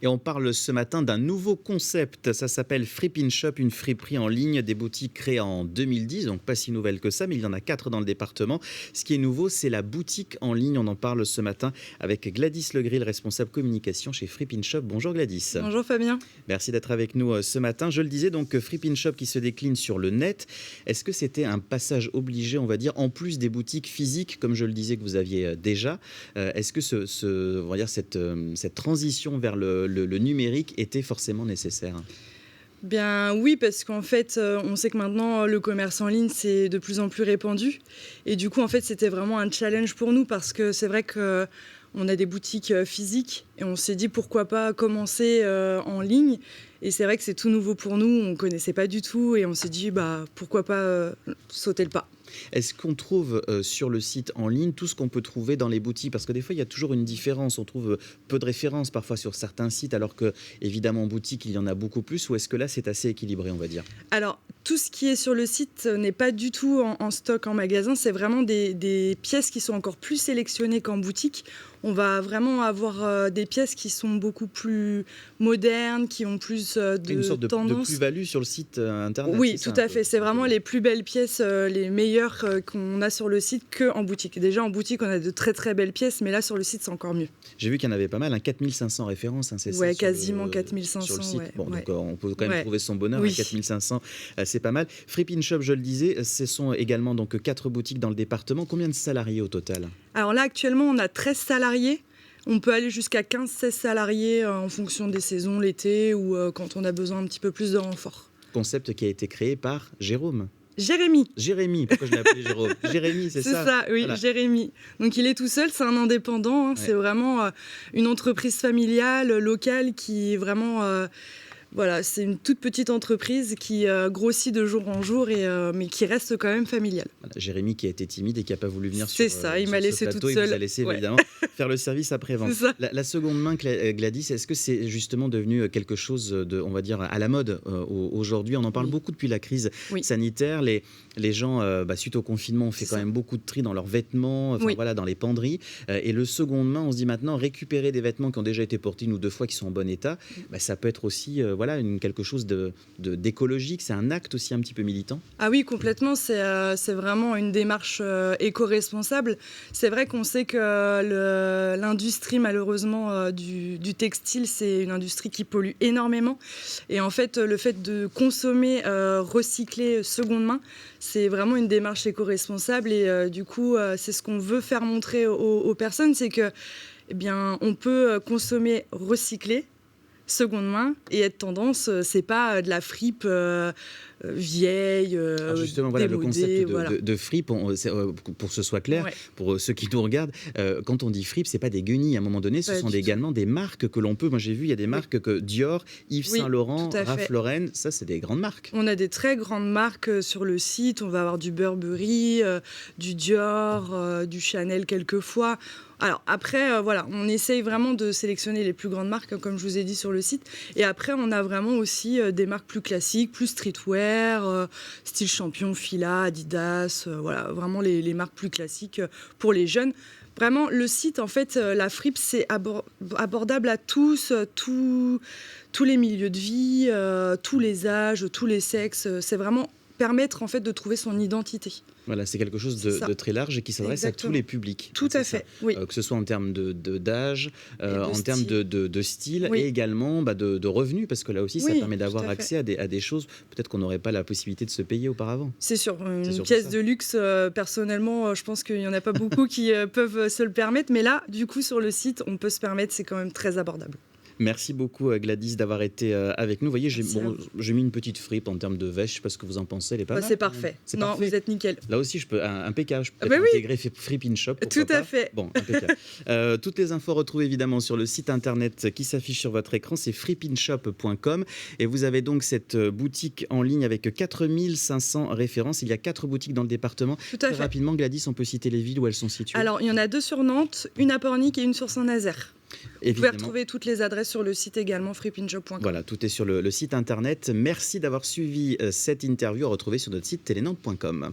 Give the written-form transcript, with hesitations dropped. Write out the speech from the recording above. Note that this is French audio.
Et on parle ce matin d'un nouveau concept, ça s'appelle Fripe in Shop, une friperie en ligne, des boutiques créées en 2010, donc pas si nouvelle que ça, mais il y en a 4 dans le département. Ce qui est nouveau, c'est la boutique en ligne, on en parle ce matin avec Gladys Legrill, responsable communication chez Fripe in Shop. Bonjour Gladys. Bonjour Fabien. Merci d'être avec nous ce matin. Je le disais, donc Fripe in Shop qui se décline sur le net, est-ce que c'était un passage obligé, on va dire, en plus des boutiques physiques, comme je le disais que vous aviez déjà, est-ce que on va dire cette transition vers le numérique était forcément nécessaire? Bien oui, parce qu'en fait, on sait que maintenant le commerce en ligne c'est de plus en plus répandu et du coup en fait c'était vraiment un challenge pour nous parce que c'est vrai que on a des boutiques physiques et on s'est dit pourquoi pas commencer en ligne et c'est vrai que c'est tout nouveau pour nous, on connaissait pas du tout et on s'est dit pourquoi pas sauter le pas. Est-ce qu'on trouve sur le site en ligne tout ce qu'on peut trouver dans les boutiques? Parce que des fois, il y a toujours une différence. On trouve peu de références parfois sur certains sites, alors que évidemment en boutique, il y en a beaucoup plus. Ou est-ce que là, c'est assez équilibré, on va dire? Alors, tout ce qui est sur le site n'est pas du tout en stock en magasin. C'est vraiment des pièces qui sont encore plus sélectionnées qu'en boutique. On va vraiment avoir des pièces qui sont beaucoup plus modernes, qui ont plus de Une sorte de tendance. plus-value sur le site internet. Oui, tout à fait. C'est vraiment les plus belles pièces, les meilleures qu'on a sur le site qu'en boutique. Déjà, en boutique, on a de très très belles pièces, mais là, sur le site, c'est encore mieux. J'ai vu qu'il y en avait pas mal, 4500 références, c'est ça? Ouais, quasiment 4500. Sur le site. Ouais, Bon, ouais. donc on peut quand même trouver son bonheur, Oui. 4500, c'est pas mal. Fripe in Shop, je le disais, ce sont également donc 4 boutiques dans le département. Combien de salariés au total? Alors là, actuellement, on a 13 salariés. On peut aller jusqu'à 15-16 salariés en fonction des saisons, l'été ou quand on a besoin un petit peu plus de renfort. Concept qui a été créé par Jérôme. Jérémy, Pourquoi je l'ai appelé Jérôme? Jérémy, c'est ça? c'est ça, oui, Voilà. Jérémy. Donc il est tout seul, c'est un indépendant, hein, Ouais. c'est vraiment une entreprise familiale, locale qui vraiment... voilà, c'est une toute petite entreprise qui grossit de jour en jour, mais qui reste quand même familiale. Voilà, Jérémy qui a été timide et qui n'a pas voulu venir C'est sur, ça, il sur m'a ce laissé plateau. toute Il vous a seule. laissé Ouais. évidemment faire le service après-vente. C'est ça. La seconde main, Gladys, est-ce que c'est justement devenu quelque chose de, on va dire, à la mode aujourd'hui? On en parle Oui. beaucoup depuis la crise Oui. sanitaire. Les gens, suite au confinement, ont fait C'est quand ça. même beaucoup de tri dans leurs vêtements, Oui. voilà, dans les penderies. Et le seconde main, on se dit maintenant, récupérer des vêtements qui ont déjà été portés une ou deux fois, qui sont en bon état, ça peut être aussi voilà, quelque chose d'écologique. C'est un acte aussi un petit peu militant. Ah oui, complètement. C'est vraiment une démarche éco-responsable. C'est vrai qu'on sait que l'industrie, malheureusement, du textile, c'est une industrie qui pollue énormément. Et en fait, le fait de consommer recyclé seconde main, c'est vraiment une démarche éco-responsable. Et du coup, c'est ce qu'on veut faire montrer aux personnes, c'est que, eh bien, on peut consommer recyclé seconde main et être tendance, c'est pas de la fripe vieille, Alors justement, voilà, le démodée, concept voilà. de fripe, pour que ce soit clair, Ouais. pour ceux qui nous regardent, quand on dit fripe, c'est pas des guenilles. À un moment donné, ce Pas sont du tout. également des marques que l'on peut. Moi, j'ai vu, il y a des marques que Dior, Yves Oui, Saint Laurent, tout à fait. Ralph Lauren, ça, c'est des grandes marques. On a des très grandes marques sur le site. On va avoir du Burberry, du Dior, du Chanel quelquefois. Alors après, voilà, on essaye vraiment de sélectionner les plus grandes marques, comme je vous ai dit sur le site. Et après, on a vraiment aussi des marques plus classiques, plus streetwear, style Champion, Fila, Adidas, voilà, vraiment les marques plus classiques pour les jeunes. Vraiment, le site, en fait, la fripe, c'est abordable à tous, tous les milieux de vie, tous les âges, tous les sexes. C'est vraiment permettre, en fait, de trouver son identité. Voilà, c'est quelque chose C'est ça. de très large et qui s'adresse à tous Exactement. les publics. Tout C'est à ça. fait, oui. Que ce soit en termes d'âge, Et de en termes style. de style Oui. et également de revenus, parce que là aussi, ça Oui, permet d'avoir tout à fait. accès à des choses peut-être qu'on n'aurait pas la possibilité de se payer auparavant. C'est sûr, C'est une surtout pièce ça. de luxe, personnellement, je pense qu'il n'y en a pas beaucoup qui peuvent se le permettre. Mais là, du coup, sur le site, on peut se permettre, c'est quand même très abordable. Merci beaucoup Gladys d'avoir été avec nous. Vous voyez, Merci à vous. j'ai mis une petite fripe en termes de veste. Je sais pas ce que vous en pensez. Elle est pas mal. C'est parfait. C'est Non, parfait. vous êtes nickel. Là aussi, je peux impeccable. Je peux Ah peut-être bah oui. intégrer Fripe in Shop. Tout pourquoi à pas. fait. Bon, impeccable. Toutes les infos retrouvées évidemment sur le site internet qui s'affiche sur votre écran, c'est fripinshop.com. Et vous avez donc cette boutique en ligne avec 4500 références. Il y a 4 boutiques dans le département. Tout à Très fait. rapidement, Gladys, on peut citer les villes où elles sont situées. Alors, il y en a 2 sur Nantes, une à Pornic et une sur Saint-Nazaire. Vous pouvez Évidemment. retrouver toutes les adresses sur le site également, fripinshop.com. Voilà, tout est sur le site internet. Merci d'avoir suivi cette interview à retrouver sur notre site telenantes.com.